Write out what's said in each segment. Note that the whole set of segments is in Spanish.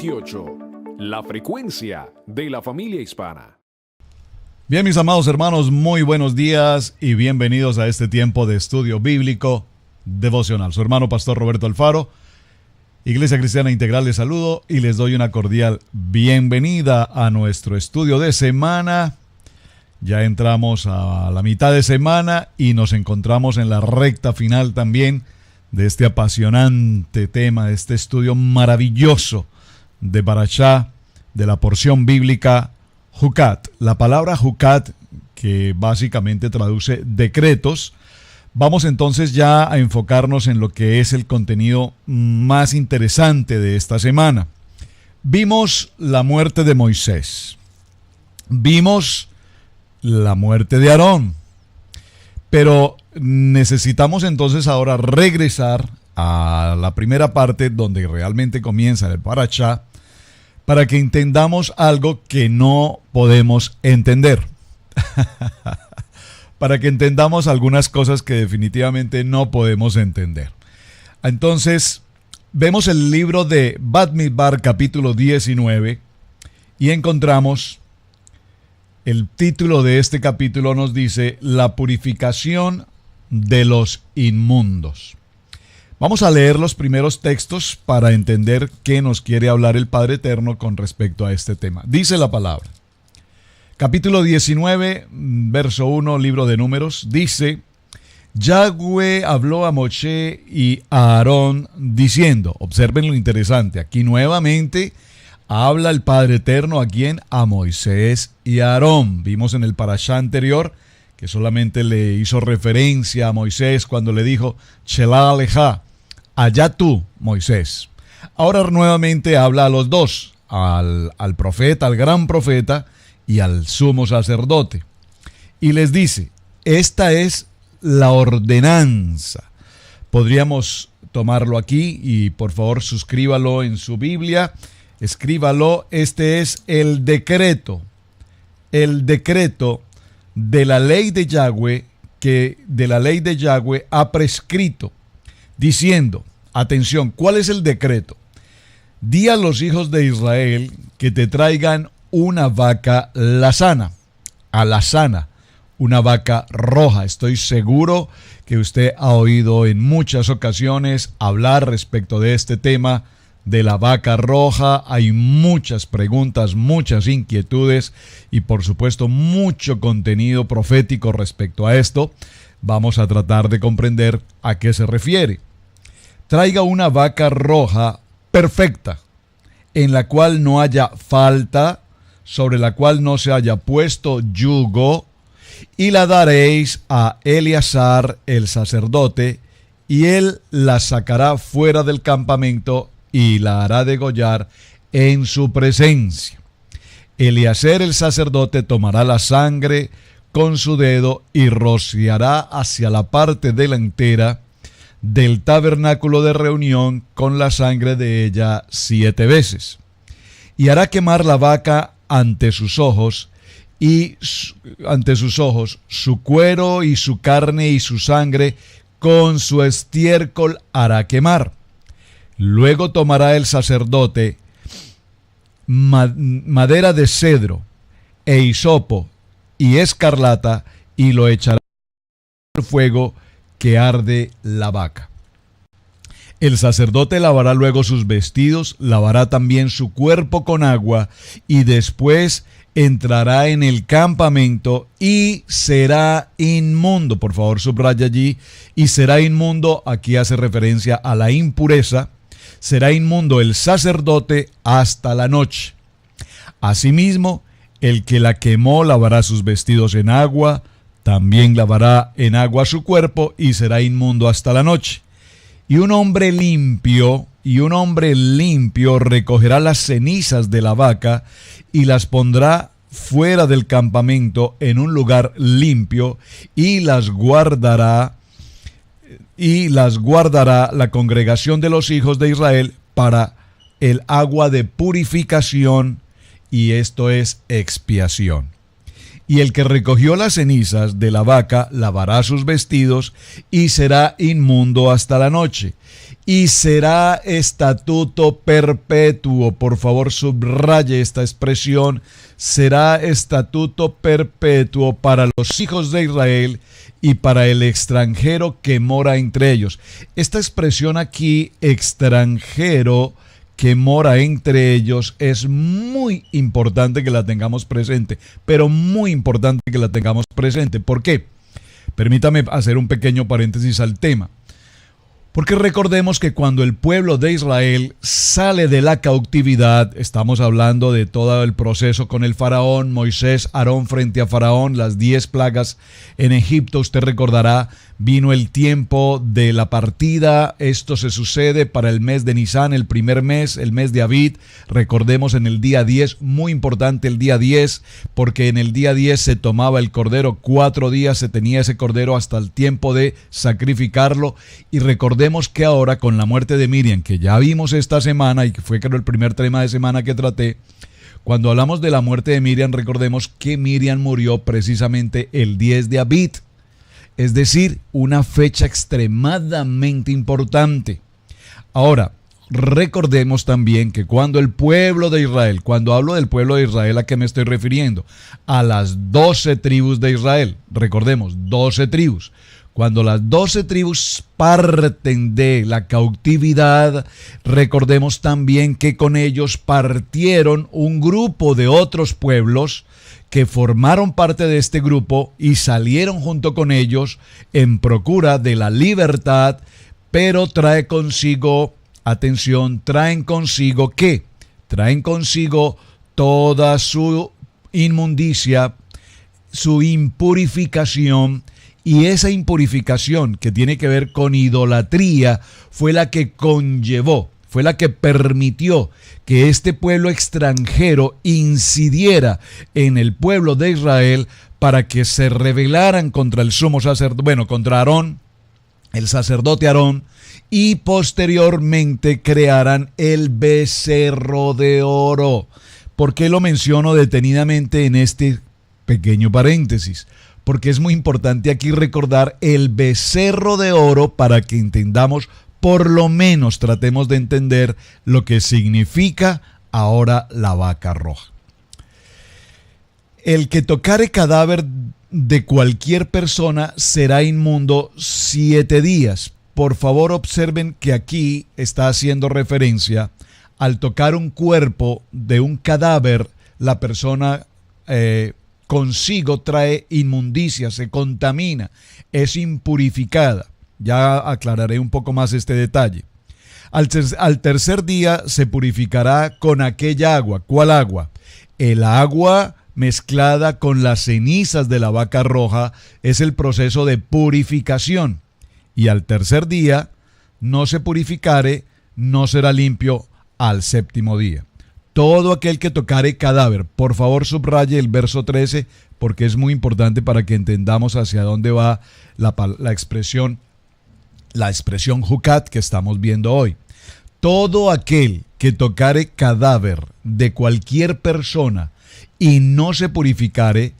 28, la frecuencia de la familia hispana. Bien, mis amados hermanos, muy buenos días y bienvenidos a este tiempo de estudio bíblico devocional. Su hermano Pastor Roberto Alfaro, Iglesia Cristiana Integral, les saludo y les doy una cordial bienvenida a nuestro estudio de semana. Ya entramos a la mitad de semana y nos encontramos en la recta final también de este apasionante tema, de este estudio maravilloso de Parashá, de la porción bíblica Jucat. La palabra Jucat, que básicamente traduce decretos. Vamos entonces ya a enfocarnos en lo que es el contenido más interesante de esta semana. Vimos la muerte de Moisés. Vimos la muerte de Aarón. Pero necesitamos entonces ahora regresar a la primera parte donde realmente comienza el Parashá para que entendamos algo que no podemos entender. Para que entendamos algunas cosas que definitivamente no podemos entender. Entonces, vemos el libro de Bamidbar, capítulo 19, y encontramos el título de este capítulo nos dice: la purificación de los inmundos. Vamos a leer los primeros textos para entender qué nos quiere hablar el Padre Eterno con respecto a este tema. Dice la palabra. Capítulo 19, verso 1, libro de Números, dice: Yahweh habló a Moshe y a Aarón diciendo, observen lo interesante, aquí nuevamente habla el Padre Eterno, ¿a quién? A Moisés y a Aarón. Vimos en el parashá anterior que solamente le hizo referencia a Moisés cuando le dijo, Shelá Aleja, allá tú, Moisés. Ahora nuevamente habla a los dos, al profeta, al gran profeta y al sumo sacerdote. Y les dice, esta es la ordenanza. Podríamos tomarlo aquí y por favor suscríbalo en su Biblia. Escríbalo, este es el decreto de la ley de Yahweh, que de la ley de Yahweh ha prescrito, diciendo, atención, ¿cuál es el decreto? Di a los hijos de Israel que te traigan una vaca alazana, una vaca roja. Estoy seguro que usted ha oído en muchas ocasiones hablar respecto de este tema de la vaca roja. Hay muchas preguntas, muchas inquietudes y por supuesto mucho contenido profético respecto a esto. Vamos a tratar de comprender a qué se refiere. Traiga una vaca roja perfecta, en la cual no haya falta, sobre la cual no se haya puesto yugo, y la daréis a Eleazar el sacerdote, y él la sacará fuera del campamento y la hará degollar en su presencia. Eleazar el sacerdote tomará la sangre con su dedo y rociará hacia la parte delantera del tabernáculo de reunión con la sangre de ella 7 veces. Y hará quemar la vaca ante sus ojos, su cuero y su carne y su sangre con su estiércol hará quemar. Luego tomará el sacerdote madera de cedro e hisopo y escarlata y lo echará en el fuego que arde la vaca. El sacerdote lavará luego sus vestidos, lavará también su cuerpo con agua y después entrará en el campamento y será inmundo. Por favor, subraya allí, y será inmundo, aquí hace referencia a la impureza. Será inmundo el sacerdote hasta la noche. Asimismo, el que la quemó lavará sus vestidos en agua, también lavará en agua su cuerpo y será inmundo hasta la noche. Y un hombre limpio recogerá las cenizas de la vaca y las pondrá fuera del campamento en un lugar limpio y las guardará la congregación de los hijos de Israel para el agua de purificación, y esto es expiación. Y el que recogió las cenizas de la vaca lavará sus vestidos y será inmundo hasta la noche. y será estatuto perpetuo. Por favor, subraye esta expresión. Será estatuto perpetuo para los hijos de Israel y para el extranjero que mora entre ellos. Esta expresión aquí, extranjero que mora entre ellos, es muy importante que la tengamos presente, pero muy importante que la tengamos presente. ¿Por qué? Permítame hacer un pequeño paréntesis al tema. Porque recordemos que cuando el pueblo de Israel sale de la cautividad, estamos hablando de todo el proceso con el faraón, Moisés, Aarón frente a faraón, las 10 plagas en Egipto, usted recordará, vino el tiempo de la partida. Esto se sucede para el mes de Nisán, el primer mes, el mes de Abid. Recordemos en el día 10, muy importante el día 10, porque en el día 10 se tomaba el cordero, 4 días se tenía ese cordero hasta el tiempo de sacrificarlo. Y recordemos que ahora con la muerte de Miriam, que ya vimos esta semana y que fue creo el primer tema de semana que traté, cuando hablamos de la muerte de Miriam, recordemos que Miriam murió precisamente el 10 de Abid. Es decir, una fecha extremadamente importante. Ahora, recordemos también que cuando el pueblo de Israel, cuando hablo del pueblo de Israel, ¿a qué me estoy refiriendo? A las 12 tribus de Israel. Recordemos, 12 tribus. Cuando las 12 tribus parten de la cautividad, recordemos también que con ellos partieron un grupo de otros pueblos que formaron parte de este grupo y salieron junto con ellos en procura de la libertad, pero trae consigo, atención, traen consigo ¿qué? Traen consigo toda su inmundicia, su impurificación, y esa impurificación que tiene que ver con idolatría fue la que conllevó, fue la que permitió que este pueblo extranjero incidiera en el pueblo de Israel para que se rebelaran contra el sumo sacerdote, bueno, contra Aarón, el sacerdote Aarón, y posteriormente crearan el becerro de oro. ¿Por qué lo menciono detenidamente en este pequeño paréntesis? Porque es muy importante aquí recordar el becerro de oro para que entendamos, por lo menos tratemos de entender lo que significa ahora la vaca roja. El que tocare cadáver de cualquier persona será inmundo 7 días. Por favor, observen que aquí está haciendo referencia al tocar un cuerpo de un cadáver, la persona consigo trae inmundicia, se contamina, es impurificada. Ya aclararé un poco más este detalle. Al tercer día se purificará con aquella agua. ¿Cuál agua? El agua mezclada con las cenizas de la vaca roja es el proceso de purificación. Y al tercer día no se purificare, no será limpio al séptimo día. Todo aquel que tocare cadáver, por favor subraye el verso 13 porque es muy importante para que entendamos hacia dónde va la expresión Jucat que estamos viendo hoy. Todo aquel que tocare cadáver de cualquier persona y no se purificare,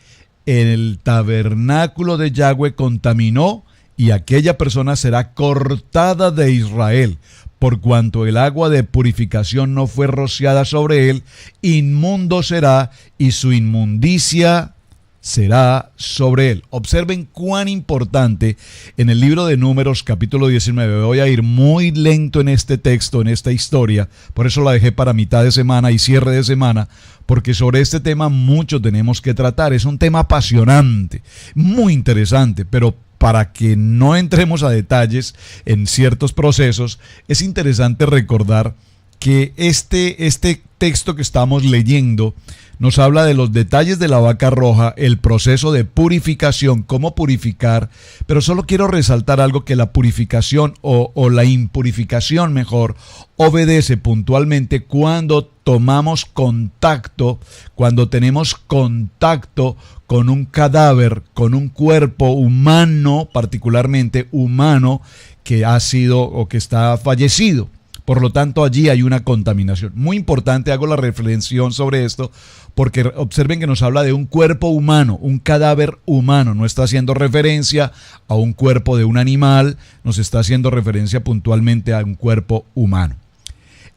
el tabernáculo de Yahweh contaminó y aquella persona será cortada de Israel. Por cuanto el agua de purificación no fue rociada sobre él, inmundo será y su inmundicia será sobre él. Observen cuán importante en el libro de Números capítulo 19. Voy a ir muy lento en este texto, en esta historia, por eso la dejé para mitad de semana y cierre de semana, porque sobre este tema mucho tenemos que tratar. Es un tema apasionante, muy interesante, pero para que no entremos a detalles en ciertos procesos, es interesante recordar que este texto que estamos leyendo nos habla de los detalles de la vaca roja, el proceso de purificación, cómo purificar, pero solo quiero resaltar algo, que la purificación o la impurificación mejor, obedece puntualmente cuando tomamos contacto, cuando tenemos contacto con un cadáver, con un cuerpo humano, particularmente humano, que ha sido o que está fallecido. Por lo tanto, allí hay una contaminación. Muy importante, hago la reflexión sobre esto, porque observen que nos habla de un cuerpo humano, un cadáver humano. No está haciendo referencia a un cuerpo de un animal, nos está haciendo referencia puntualmente a un cuerpo humano.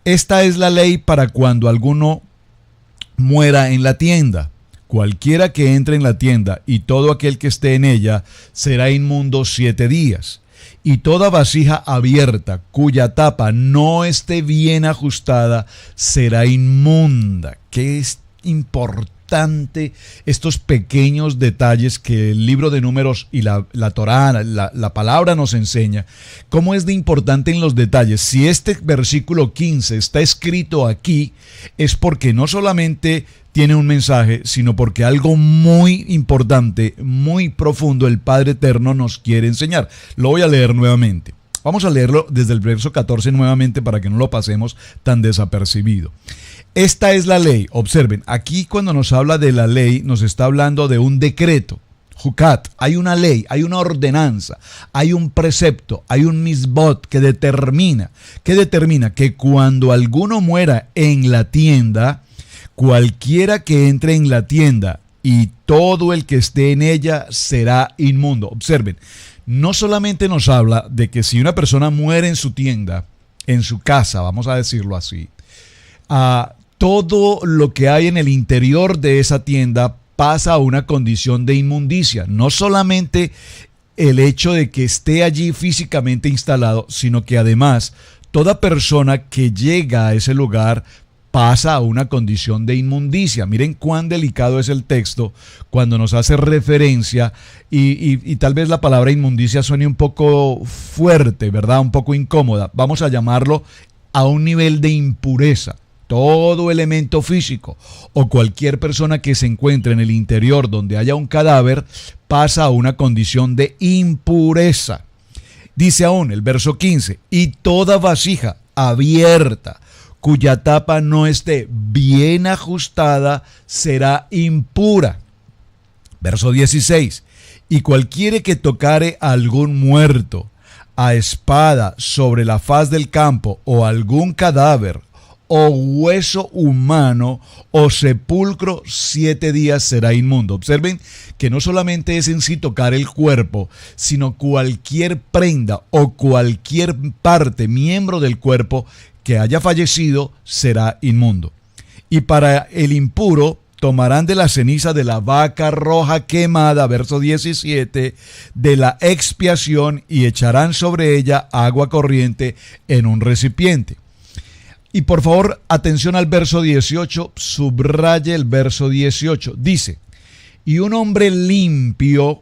Esta es la ley para cuando alguno muera en la tienda. Cualquiera que entre en la tienda y todo aquel que esté en ella será inmundo 7 días. Y toda vasija abierta cuya tapa no esté bien ajustada será inmunda. Qué es importante estos pequeños detalles que el libro de Números y la Torá, la palabra nos enseña. Cómo es de importante en los detalles. Si este versículo 15 está escrito aquí, es porque no solamente tiene un mensaje, sino porque algo muy importante, muy profundo, el Padre Eterno nos quiere enseñar. Lo voy a leer nuevamente. Vamos a leerlo desde el verso 14 nuevamente para que no lo pasemos tan desapercibido. Esta es la ley. Observen, aquí cuando nos habla de la ley, nos está hablando de un decreto. Jucat, hay una ley, hay una ordenanza, hay un precepto, hay un misbot que determina que cuando alguno muera en la tienda, cualquiera que entre en la tienda y todo el que esté en ella será inmundo. Observen, no solamente nos habla de que si una persona muere en su tienda, en su casa, vamos a decirlo así, todo lo que hay en el interior de esa tienda pasa a una condición de inmundicia. No solamente el hecho de que esté allí físicamente instalado, sino que además toda persona que llega a ese lugar pasa a una condición de inmundicia. Miren cuán delicado es el texto cuando nos hace referencia y tal vez la palabra inmundicia suene un poco fuerte, ¿verdad? Un poco incómoda. Vamos a llamarlo a un nivel de impureza. Todo elemento físico o cualquier persona que se encuentre en el interior donde haya un cadáver pasa a una condición de impureza. Dice aún el verso 15, y toda vasija abierta cuya tapa no esté bien ajustada será impura. Verso 16, y cualquiera que tocare a algún muerto a espada sobre la faz del campo o algún cadáver o hueso humano o sepulcro 7 días será inmundo. Observen que no solamente es en sí tocar el cuerpo, sino cualquier prenda o cualquier parte, miembro del cuerpo que haya fallecido será inmundo. Y para el impuro tomarán de la ceniza de la vaca roja quemada, verso 17, de la expiación y echarán sobre ella agua corriente en un recipiente. Y por favor, atención al verso 18, subraye el verso 18. Dice, y un hombre limpio,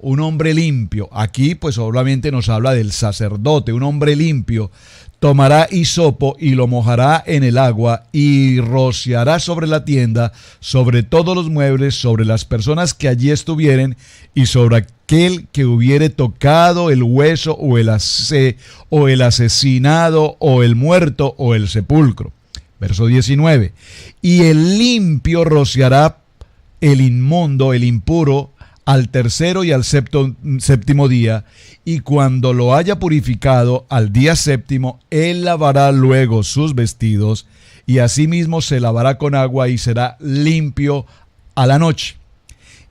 aquí pues obviamente nos habla del sacerdote, un hombre limpio, tomará hisopo y lo mojará en el agua y rociará sobre la tienda, sobre todos los muebles, sobre las personas que allí estuvieren y sobre aquel que hubiere tocado el hueso o el asesinado o el muerto o el sepulcro. Verso 19. Y el limpio rociará el inmundo, el impuro, al tercero y al séptimo día, y cuando lo haya purificado al día séptimo, él lavará luego sus vestidos, y asimismo se lavará con agua y será limpio a la noche.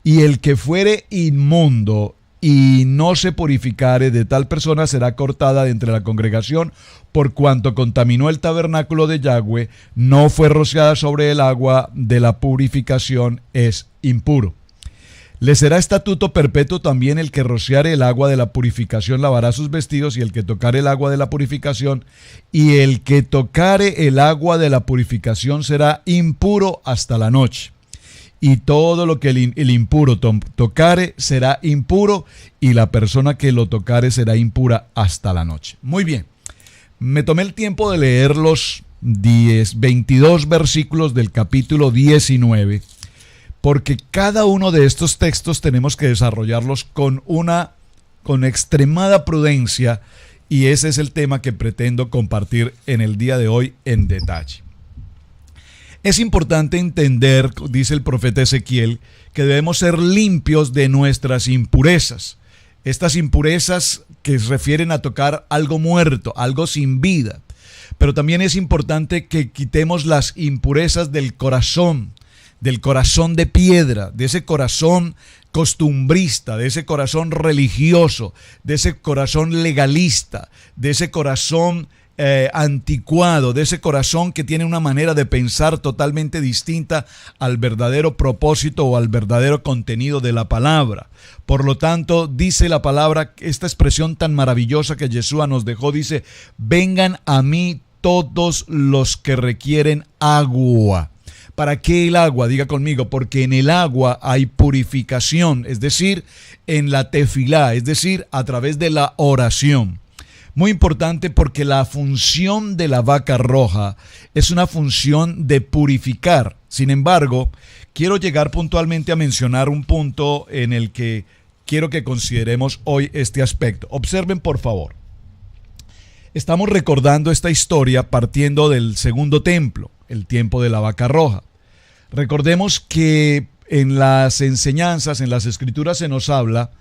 Y el que fuere inmundo y no se purificare, de tal persona será cortada de entre la congregación, por cuanto contaminó el tabernáculo de Yahweh, no fue rociada sobre el agua de la purificación, es impuro. Le será estatuto perpetuo también el que rociare el agua de la purificación lavará sus vestidos, y el que tocare el agua de la purificación, y el que tocare el agua de la purificación será impuro hasta la noche. Y todo lo que el impuro tocare será impuro, y la persona que lo tocare será impura hasta la noche. Muy bien, me tomé el tiempo de leer los 22 versículos del capítulo 19, porque cada uno de estos textos tenemos que desarrollarlos con extremada prudencia, y ese es el tema que pretendo compartir en el día de hoy en detalle. Es importante entender, dice el profeta Ezequiel, que debemos ser limpios de nuestras impurezas. Estas impurezas que se refieren a tocar algo muerto, algo sin vida. pero también es importante que quitemos las impurezas del corazón de piedra, de ese corazón costumbrista, de ese corazón religioso, de ese corazón legalista, de ese corazón anticuado, de ese corazón que tiene una manera de pensar totalmente distinta al verdadero propósito o al verdadero contenido de la palabra. Por lo tanto, dice la palabra, esta expresión tan maravillosa que Yeshua nos dejó, dice: vengan a mí todos los que requieren agua. ¿Para qué el agua? Diga conmigo, porque en el agua hay purificación, es decir, en la tefilá, es decir, a través de la oración. Muy importante, porque la función de la vaca roja es una función de purificar. Sin embargo, quiero llegar puntualmente a mencionar un punto en el que quiero que consideremos hoy este aspecto. Observen, por favor. Estamos recordando esta historia partiendo del segundo templo, el tiempo de la vaca roja. Recordemos que en las enseñanzas, en las escrituras, se nos habla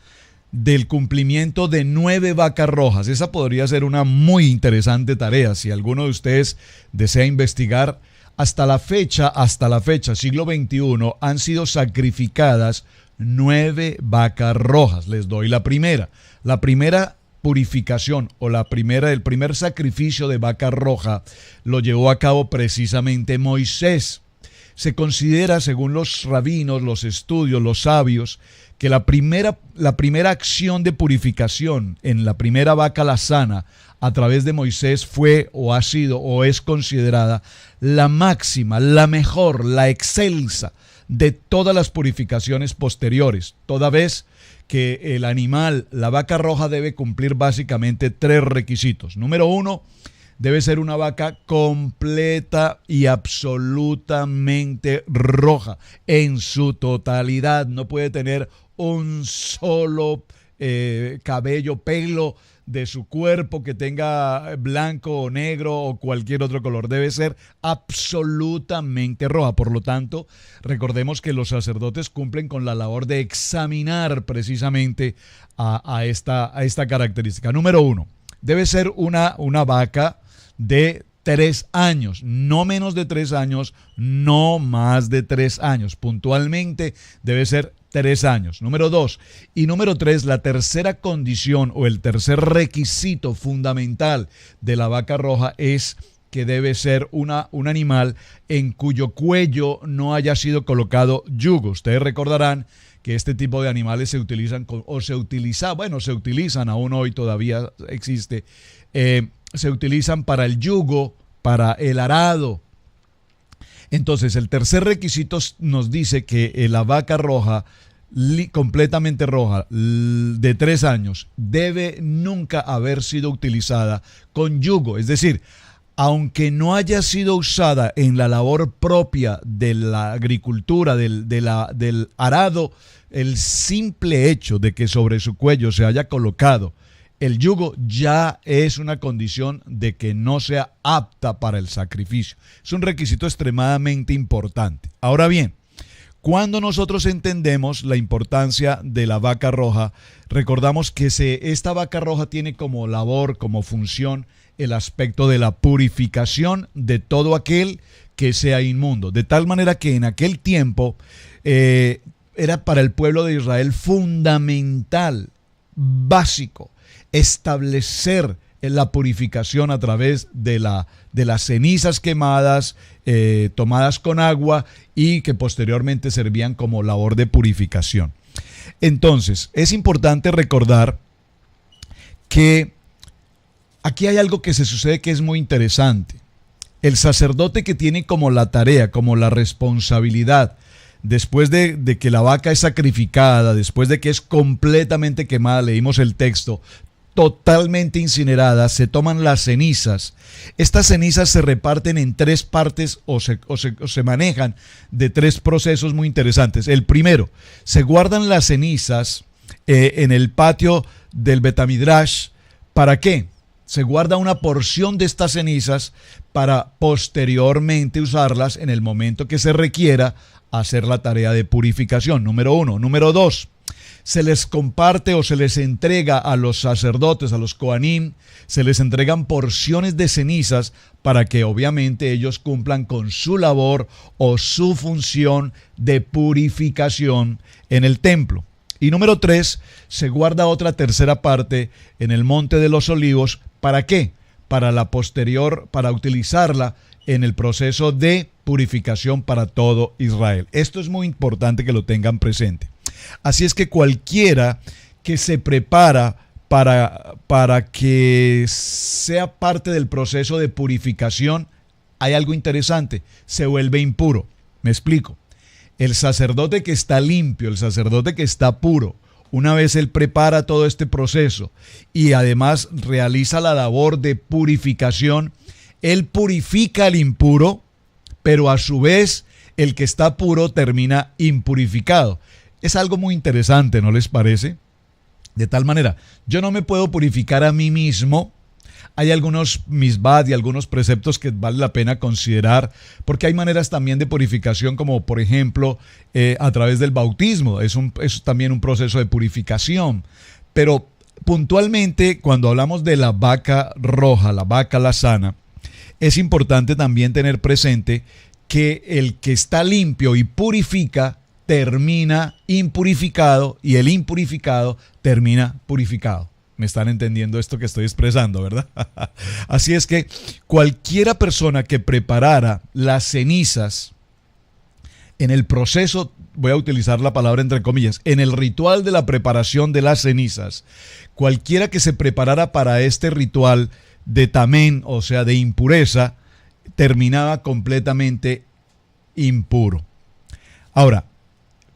del cumplimiento de 9 vacas rojas. Esa podría ser una muy interesante tarea si alguno de ustedes desea investigar. Hasta la fecha, siglo XXI, han sido sacrificadas 9 vacas rojas. Les doy la primera. La primera purificación o el primer sacrificio de vaca roja lo llevó a cabo precisamente Moisés. Se considera, según los rabinos, los estudios, los sabios, que la primera acción de purificación en la primera vaca lazana a través de Moisés fue o ha sido o es considerada la máxima, la mejor, la excelsa de todas las purificaciones posteriores, toda vez que el animal, la vaca roja, debe cumplir básicamente 3 requisitos. Número 1, debe ser una vaca completa y absolutamente roja en su totalidad. No puede tener un solo cabello, pelo de su cuerpo que tenga blanco o negro o cualquier otro color. Debe ser absolutamente roja. Por lo tanto, recordemos que los sacerdotes cumplen con la labor de examinar precisamente a esta característica. Número 1, debe ser una vaca de 3 años, no menos de 3 años, no más de 3 años. Puntualmente debe ser 3 años. Número 2 y número 3, la tercera condición o el tercer requisito fundamental de la vaca roja es que debe ser un animal en cuyo cuello no haya sido colocado yugo. Ustedes recordarán que este tipo de animales se utilizan se utilizan aún hoy, todavía existe, se utilizan para el yugo, para el arado. Entonces, el tercer requisito nos dice que la vaca roja, completamente roja, de 3 años, debe nunca haber sido utilizada con yugo. Es decir, aunque no haya sido usada en la labor propia de la agricultura, del arado, el simple hecho de que sobre su cuello se haya colocado el yugo ya es una condición de que no sea apta para el sacrificio. Es un requisito extremadamente importante. Ahora bien, cuando nosotros entendemos la importancia de la vaca roja, recordamos que esta vaca roja tiene como labor, como función, el aspecto de la purificación de todo aquel que sea inmundo. De tal manera que en aquel tiempo era para el pueblo de Israel fundamental, básico, establecer la purificación a través de las cenizas quemadas, tomadas con agua y que posteriormente servían como labor de purificación. Entonces, es importante recordar que aquí hay algo que se sucede que es muy interesante. El sacerdote que tiene como la tarea, como la responsabilidad, después de que la vaca es sacrificada, después de que es completamente quemada, leímos el texto, totalmente incinerada, se toman las cenizas. Estas cenizas se reparten en 3 partes o se manejan de 3 procesos muy interesantes. El primero, se guardan las cenizas en el patio del Betamidrash. ¿Para qué? Se guarda una porción de estas cenizas para posteriormente usarlas en el momento que se requiera hacer la tarea de purificación. Número 1. Número 2. se les comparte o se les entrega a los sacerdotes, a los Kohanim, se les entregan porciones de cenizas para que obviamente ellos cumplan con su labor o su función de purificación en el templo. Y número 3, se guarda otra tercera parte en el Monte de los Olivos. ¿Para qué? Para la posterior, para utilizarla en el proceso de purificación para todo Israel. Esto es muy importante que lo tengan presente. Así es que cualquiera que se prepara para que sea parte del proceso de purificación, hay algo interesante, se vuelve impuro. Me explico. El sacerdote que está limpio, el sacerdote que está puro, una vez él prepara todo este proceso y además realiza la labor de purificación, él purifica al impuro, pero a su vez el que está puro termina impurificado. Es algo muy interesante, ¿no les parece? De tal manera, yo no me puedo purificar a mí mismo. Hay algunos misbad y algunos preceptos que vale la pena considerar, porque hay maneras también de purificación, como por ejemplo a través del bautismo. Es también un proceso de purificación. Pero puntualmente, cuando hablamos de la vaca roja, la vaca lazana, es importante también tener presente que el que está limpio y purifica termina impurificado y el impurificado termina purificado. Me están entendiendo esto que estoy expresando, ¿verdad? Así es que cualquiera persona que preparara las cenizas en el proceso, voy a utilizar la palabra entre comillas, en el ritual de la preparación de las cenizas, cualquiera que se preparara para este ritual de tamén, o sea, de impureza, terminaba completamente impuro. Ahora,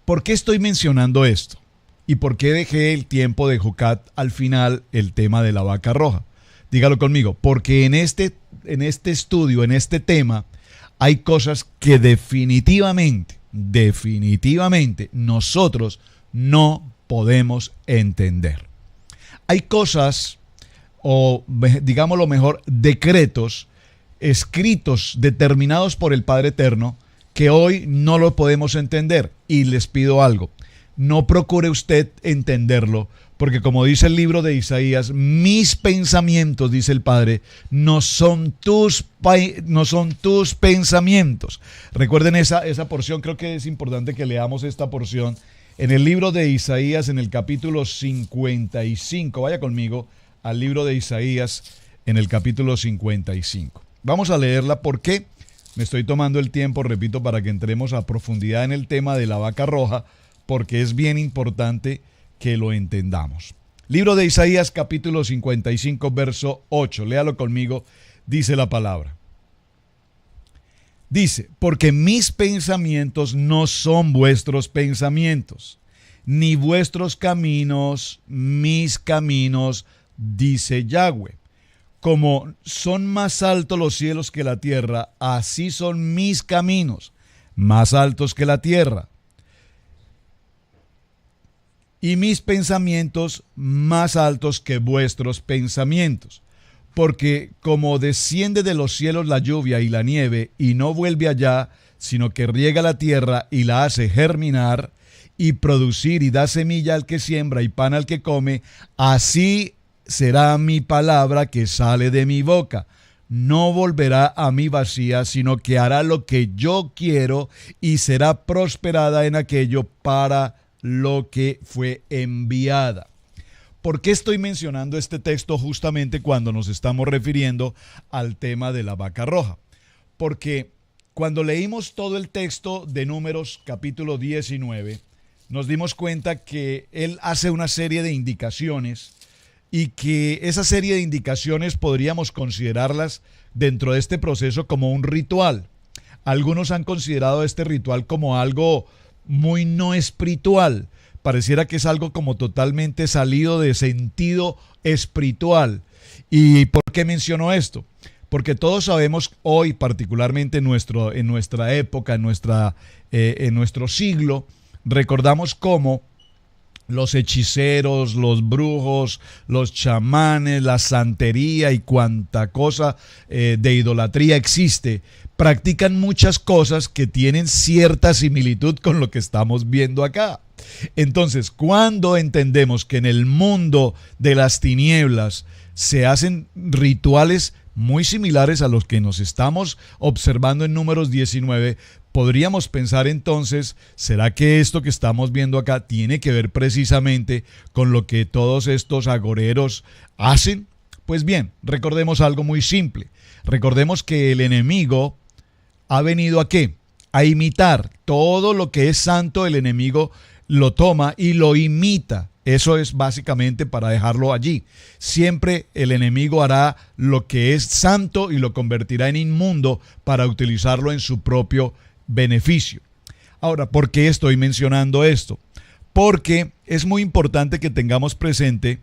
¿por qué estoy mencionando esto? ¿Y por qué dejé el tiempo de Jucat al final, el tema de la vaca roja? Dígalo conmigo, porque en este estudio, en este tema, hay cosas que definitivamente nosotros no podemos entender. Hay cosas, o digámoslo mejor, decretos escritos, determinados por el Padre Eterno, que hoy no lo podemos entender. Y les pido algo, no procure usted entenderlo, porque como dice el libro de Isaías, mis pensamientos, dice el Padre, no son tus pensamientos. Recuerden esa porción, creo que es importante que leamos esta porción en el libro de Isaías, en el capítulo 55. Vaya conmigo al libro de Isaías en el capítulo 55. Vamos a leerla porque me estoy tomando el tiempo, repito, para que entremos a profundidad en el tema de la vaca roja, porque es bien importante que lo entendamos. Libro de Isaías, capítulo 55, verso 8. Léalo conmigo, dice la palabra. Dice, porque mis pensamientos no son vuestros pensamientos, ni vuestros caminos, mis caminos, dice Yahweh. Como son más altos los cielos que la tierra, así son mis caminos, más altos que la tierra. Y mis pensamientos más altos que vuestros pensamientos. Porque como desciende de los cielos la lluvia y la nieve, y no vuelve allá, sino que riega la tierra y la hace germinar, y producir y da semilla al que siembra y pan al que come, así será mi palabra que sale de mi boca. No volverá a mí vacía, sino que hará lo que yo quiero y será prosperada en aquello para lo que fue enviada. ¿Por qué estoy mencionando este texto justamente cuando nos estamos refiriendo al tema de la vaca roja? Porque cuando leímos todo el texto de Números capítulo 19, nos dimos cuenta que él hace una serie de indicaciones y que esa serie de indicaciones podríamos considerarlas dentro de este proceso como un ritual. Algunos han considerado este ritual como algo muy no espiritual. Pareciera que es algo como totalmente salido de sentido espiritual. ¿Y por qué menciono esto? Porque todos sabemos hoy, particularmente en nuestra época, en nuestro siglo, recordamos cómo los hechiceros, los brujos, los chamanes, la santería y cuanta cosa de idolatría existe, practican muchas cosas que tienen cierta similitud con lo que estamos viendo acá. Entonces, cuando entendemos que en el mundo de las tinieblas se hacen rituales muy similares a los que nos estamos observando en Números 19, podríamos pensar entonces, ¿será que esto que estamos viendo acá tiene que ver precisamente con lo que todos estos agoreros hacen? Pues bien, recordemos algo muy simple. Recordemos que el enemigo ha venido ¿a qué? A imitar. Todo lo que es santo, el enemigo lo toma y lo imita. Eso es básicamente para dejarlo allí. Siempre el enemigo hará lo que es santo y lo convertirá en inmundo para utilizarlo en su propio beneficio. Ahora, ¿por qué estoy mencionando esto? Porque es muy importante que tengamos presente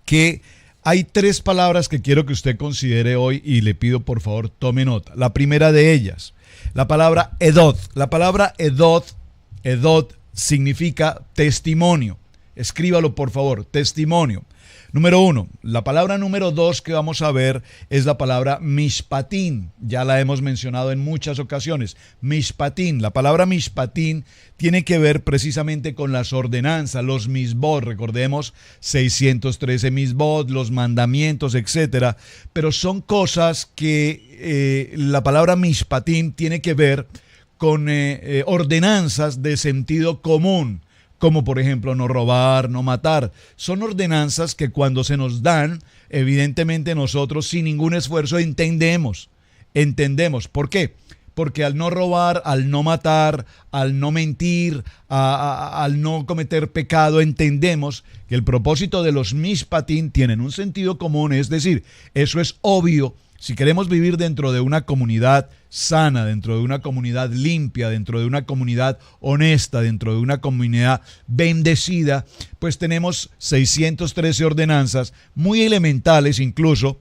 que hay 3 palabras que quiero que usted considere hoy y le pido por favor tome nota. La primera de ellas, la palabra edot. La palabra edot significa testimonio. Escríbalo por favor, testimonio. Número 1. La palabra número 2 que vamos a ver es la palabra mishpatín. Ya la hemos mencionado en muchas ocasiones. Mishpatín. La palabra mishpatín tiene que ver precisamente con las ordenanzas, los misbot. Recordemos 613 misbot, los mandamientos, etcétera. Pero son cosas que la palabra mishpatín tiene que ver con ordenanzas de sentido común, como por ejemplo no robar, no matar. Son ordenanzas que cuando se nos dan, evidentemente nosotros sin ningún esfuerzo entendemos. ¿Por qué? Porque al no robar, al no matar, al no mentir, al no cometer pecado, entendemos que el propósito de los mishpatín tienen un sentido común, es decir, eso es obvio. Si queremos vivir dentro de una comunidad sana, dentro de una comunidad limpia, dentro de una comunidad honesta, dentro de una comunidad bendecida, pues tenemos 613 ordenanzas muy elementales incluso.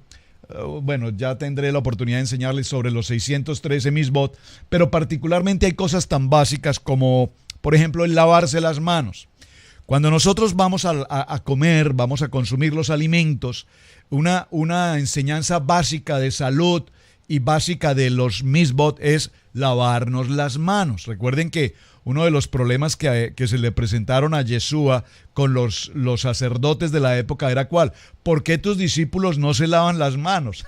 Bueno, ya tendré la oportunidad de enseñarles sobre los 613 misbot, pero particularmente hay cosas tan básicas como, por ejemplo, el lavarse las manos. Cuando nosotros vamos a comer, vamos a consumir los alimentos, una enseñanza básica de salud y básica de los misbot es lavarnos las manos. Recuerden que uno de los problemas que se le presentaron a Yeshua con los sacerdotes de la época era ¿cuál? ¿Por qué tus discípulos no se lavan las manos?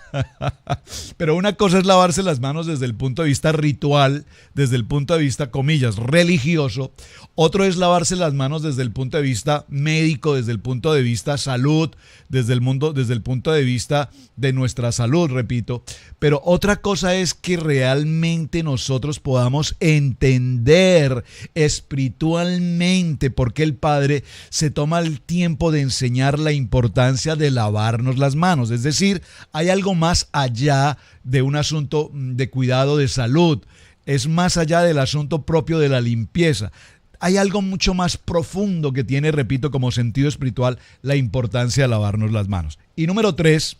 Pero una cosa es lavarse las manos desde el punto de vista ritual, desde el punto de vista, comillas, religioso. Otro es lavarse las manos desde el punto de vista médico, desde el punto de vista salud, desde el punto de vista de nuestra salud, repito. Pero otra cosa es que realmente nosotros podamos entender espiritualmente por qué el Padre se toma el tiempo de enseñar la importancia de lavarnos las manos. Es decir, hay algo más allá de un asunto de cuidado de salud. Es más allá del asunto propio de la limpieza. Hay algo mucho más profundo que tiene, repito, como sentido espiritual, la importancia de lavarnos las manos. Y número 3,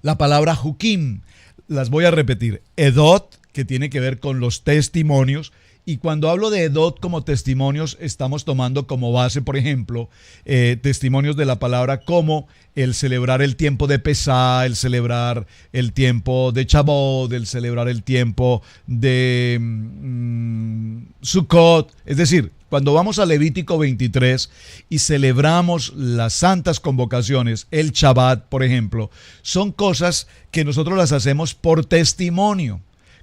la palabra hukim. Las voy a repetir. Edot, que tiene que ver con los testimonios. Y cuando hablo de edot como testimonios, estamos tomando como base, por ejemplo, testimonios de la palabra como el celebrar el tiempo de Pesá, el celebrar el tiempo de Chabot, el celebrar el tiempo de Sukkot. Es decir, cuando vamos a Levítico 23 y celebramos las santas convocaciones, el Shabbat, por ejemplo, son cosas que nosotros las hacemos por testimonio.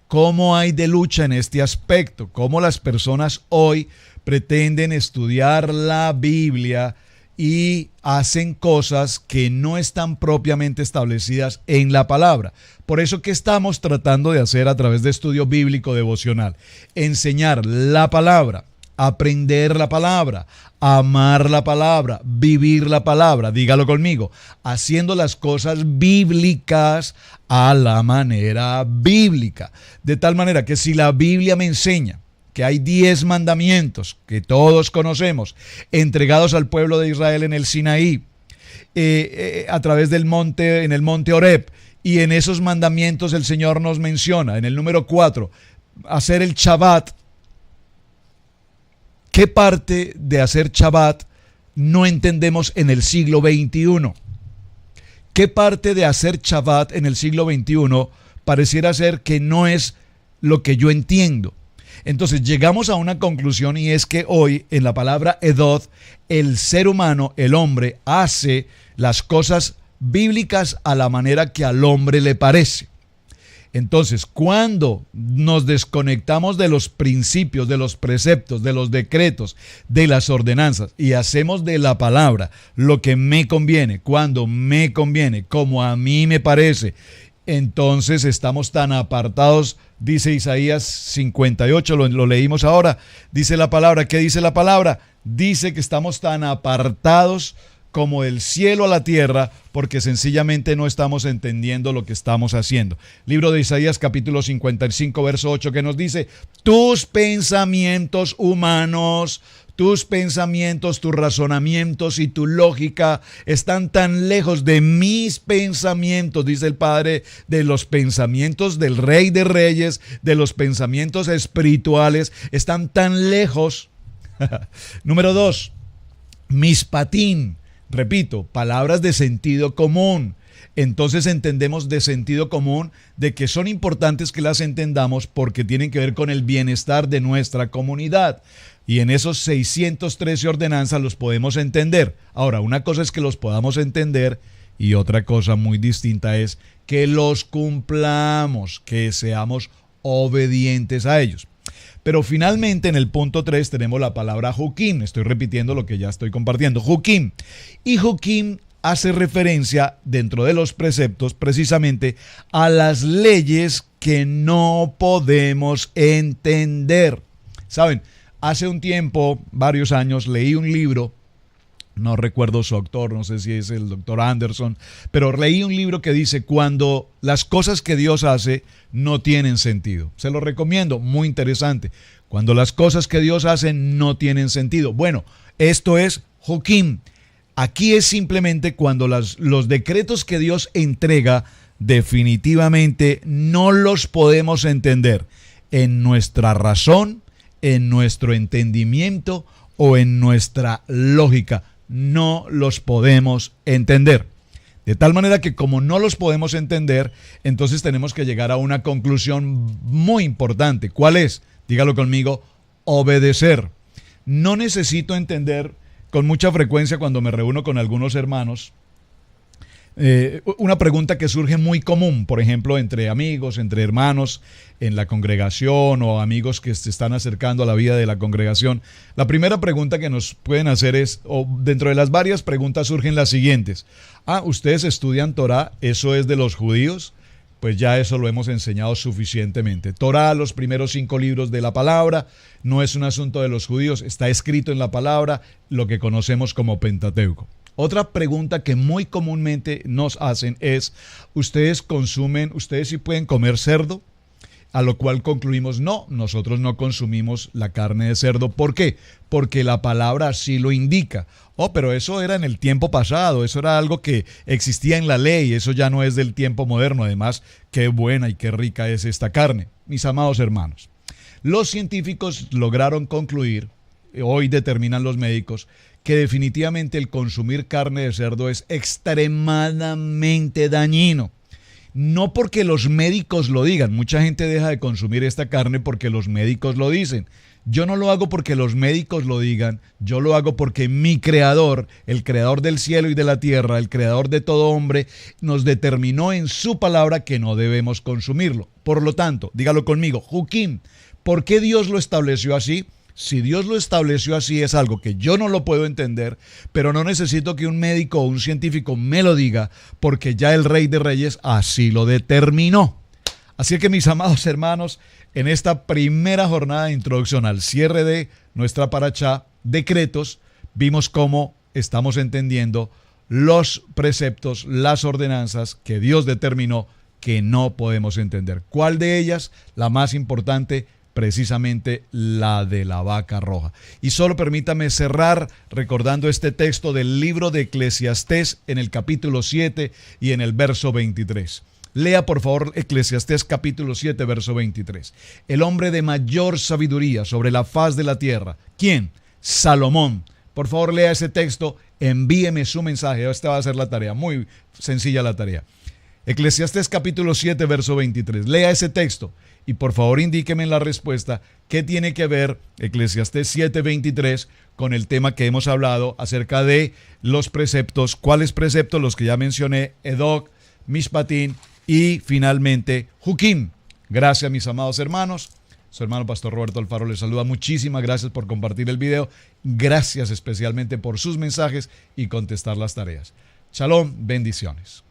¿Cómo hay de lucha en este aspecto? ¿Cómo las personas hoy pretenden estudiar la Biblia y hacen cosas que no están propiamente establecidas en la palabra? Por eso, ¿qué estamos tratando de hacer a través de estudio bíblico devocional? Enseñar la palabra, aprender la palabra, amar la palabra, vivir la palabra, dígalo conmigo, haciendo las cosas bíblicas a la manera bíblica. De tal manera que si la Biblia me enseña que hay 10 mandamientos que todos conocemos, entregados al pueblo de Israel en el Sinaí, a través del monte, en el monte Horeb, y en esos mandamientos el Señor nos menciona, en el número 4, hacer el Shabbat. ¿Qué parte de hacer Shabbat no entendemos en el siglo XXI? ¿Qué parte de hacer Shabbat en el siglo XXI pareciera ser que no es lo que yo entiendo? Entonces llegamos a una conclusión, y es que hoy en la palabra Edod, el ser humano, el hombre, hace las cosas bíblicas a la manera que al hombre le parece. Entonces, cuando nos desconectamos de los principios, de los preceptos, de los decretos, de las ordenanzas, y hacemos de la palabra lo que me conviene, cuando me conviene, como a mí me parece, entonces estamos tan apartados. Dice Isaías 58, lo leímos ahora, dice la palabra. ¿Qué dice la palabra? Dice que estamos tan apartados como el cielo a la tierra, porque sencillamente no estamos entendiendo lo que estamos haciendo. Libro de Isaías capítulo 55, verso 8, que nos dice: tus pensamientos humanos, tus pensamientos, tus razonamientos y tu lógica están tan lejos de mis pensamientos, dice el Padre, de los pensamientos del Rey de Reyes, de los pensamientos espirituales, están tan lejos. Número 2, mispatín. Repito, palabras de sentido común. Entonces entendemos de sentido común de que son importantes que las entendamos porque tienen que ver con el bienestar de nuestra comunidad. Y en esos 613 ordenanzas los podemos entender. Ahora, una cosa es que los podamos entender y otra cosa muy distinta es que los cumplamos, que seamos obedientes a ellos. Pero finalmente en el punto 3 tenemos la palabra Jukim. Estoy repitiendo lo que ya estoy compartiendo. Jukim. Y Jukim hace referencia dentro de los preceptos precisamente a las leyes que no podemos entender. ¿Saben? Hace un tiempo, varios años, leí un libro. No recuerdo su autor, no sé si es el doctor Anderson, pero leí un libro que dice: cuando las cosas que Dios hace no tienen sentido. Se lo recomiendo, muy interesante. Cuando las cosas que Dios hace no tienen sentido. Bueno, esto es Jukim. Aquí es simplemente cuando los decretos que Dios entrega definitivamente no los podemos entender en nuestra razón, en nuestro entendimiento o en nuestra lógica. No los podemos entender. De tal manera que como no los podemos entender, entonces tenemos que llegar a una conclusión muy importante. ¿Cuál es? Dígalo conmigo: obedecer. No necesito entender. Con mucha frecuencia cuando me reúno con algunos hermanos, una pregunta que surge muy común, por ejemplo, entre amigos, entre hermanos en la congregación o amigos que se están acercando a la vida de la congregación. La primera pregunta que nos pueden hacer es, o dentro de las varias preguntas surgen las siguientes: ¿ustedes estudian Torá? ¿Eso es de los judíos? Pues ya eso lo hemos enseñado suficientemente. Torá, los primeros 5 libros de la palabra, no es un asunto de los judíos, está escrito en la palabra, lo que conocemos como Pentateuco. Otra pregunta que muy comúnmente nos hacen es: ¿ustedes sí pueden comer cerdo? A lo cual concluimos: no, nosotros no consumimos la carne de cerdo. ¿Por qué? Porque la palabra así lo indica. Pero eso era en el tiempo pasado, eso era algo que existía en la ley, eso ya no es del tiempo moderno. Además, qué buena y qué rica es esta carne. Mis amados hermanos, los científicos lograron concluir, hoy determinan los médicos, que definitivamente el consumir carne de cerdo es extremadamente dañino. No porque los médicos lo digan. Mucha gente deja de consumir esta carne porque los médicos lo dicen. Yo no lo hago porque los médicos lo digan. Yo lo hago porque mi creador, el creador del cielo y de la tierra, el creador de todo hombre, nos determinó en su palabra que no debemos consumirlo. Por lo tanto, dígalo conmigo, Jukim, ¿por qué Dios lo estableció así? Si Dios lo estableció así, es algo que yo no lo puedo entender, pero no necesito que un médico o un científico me lo diga, porque ya el Rey de Reyes así lo determinó. Así que, mis amados hermanos, en esta primera jornada de introducción al cierre de nuestra parashá, decretos, vimos cómo estamos entendiendo los preceptos, las ordenanzas que Dios determinó que no podemos entender. ¿Cuál de ellas? La más importante, precisamente la de la vaca roja. Y solo permítame cerrar recordando este texto del libro de Eclesiastés en el capítulo 7 y en el verso 23. Lea por favor Eclesiastés capítulo 7, verso 23. El hombre de mayor sabiduría sobre la faz de la tierra. ¿Quién? Salomón. Por favor lea ese texto, envíeme su mensaje. Esta va a ser la tarea, muy sencilla la tarea. Eclesiastés capítulo 7, verso 23. Lea ese texto y por favor indíqueme en la respuesta qué tiene que ver Eclesiastés 7, 23 con el tema que hemos hablado acerca de los preceptos. ¿Cuáles preceptos? Los que ya mencioné, Edoc, Mishpatín y finalmente Juquim. Gracias, mis amados hermanos. Su hermano Pastor Roberto Alfaro les saluda. Muchísimas gracias por compartir el video. Gracias especialmente por sus mensajes y contestar las tareas. Shalom, bendiciones.